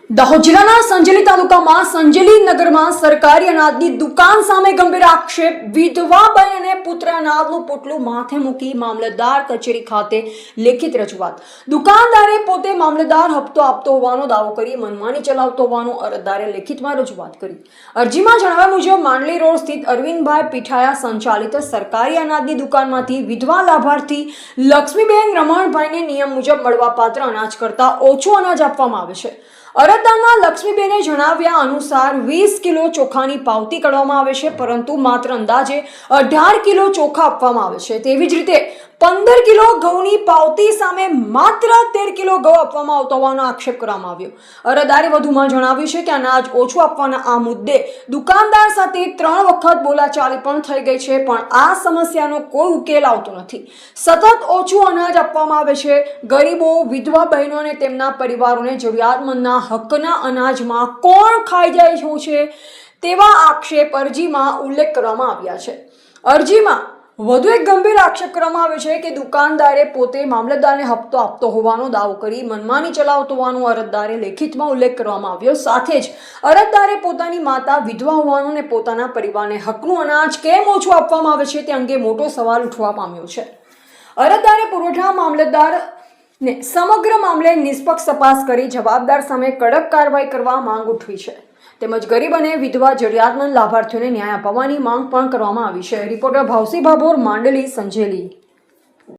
દાહોદ જિલ્લાના સંજેલી તાલુકામાં સંજેલી નગરમાં સરકારી અનાજની દુકાન સામે ગંભીર આક્ષેપ. વિધવા બહેન અને પુત્ર અનાજનું પોટલું માથે મૂકી મામલતદાર કચેરી ખાતે લેખિત રજૂઆત. દુકાનદારે પોતે મામલતદાર હપ્તો આપતો હોવાનો દાવો કરી મનમાની ચલાવતો હોવાનું અરજદારે લેખિતમાં રજૂઆત કરી. અરજીમાં જણાવ્યા મુજબ માંડલી રોડ સ્થિત અરવિંદભાઈ પીઠાયા સંચાલિત સરકારી અનાજની દુકાનમાંથી વિધવા લાભાર્થી લક્ષ્મીબેન રમણભાઈને નિયમ મુજબ મળવાપાત્ર અનાજ કરતાં ઓછું અનાજ આપવામાં આવે છે. અરજદારના લક્ષ્મીબેને જણાવ્યા અનુસાર 20 કિલો ચોખાની પાવતી કરવામાં આવે છે, પરંતુ માત્ર અંદાજે 18 કિલો ચોખા આપવામાં આવે છે. તેવી જ રીતે 15 કિલો ઘઉંની પાવતી સામે માત્ર 13 કિલો ઘઉં આપવામાં આવતો હોવાનો આક્ષેપ કરવામાં આવ્યો. અરજદારે વધુમાં જણાવ્યું છે કે અનાજ ઓછું આપવાના આ મુદ્દે દુકાનદાર સાથે 3 વખત બોલાચાલી પણ થઈ ગઈ છે, પણ આ સમસ્યાનો કોઈ ઉકેલ આવતો નથી. સતત ઓછું અનાજ આપવામાં આવે છે. ગરીબો, વિધવા બહેનો અને તેમના પરિવારોને જરૂરિયાતમંદના હકના અનાજમાં કોણ ખાઈ જાય છે તેવા આક્ષેપ અરજીમાં ઉલ્લેખ કરવામાં આવ્યા છે. અરજીમાં વધુ એક ગંભીર આક્ષેપ કરવામાં આવ્યો છે કે દુકાનદારે પોતે મામલતદારને હપ્તો આપતો હોવાનો દાવો કરી મનમાની ચલાવતો હોવાનો અરજદારે લેખિતમાં ઉલ્લેખ કરવામાં આવ્યો. સાથે જ અરજદારે પોતાની માતા વિધવા હોવાનું અને પોતાના પરિવારને હકનું અનાજ કેમ ઓછું આપવામાં આવે છે તે અંગે મોટો સવાલ ઉઠવા પામ્યો છે. અરજદારે પુરવઠા મામલતદાર ને સમગ્ર મામલે નિષ્પક્ષ તપાસ કરી જવાબદાર સામે કડક કાર્યવાહી કરવા માંગ ઉઠવી છે. તેમજ ગરીબ અને વિધવા જરૂરિયાતમંદ લાભાર્થીઓને ન્યાય અપાવવાની માંગ પણ કરવામાં આવી છે. રિપોર્ટર ભાવસી ભાભોર, માંડલી, સંજેલી.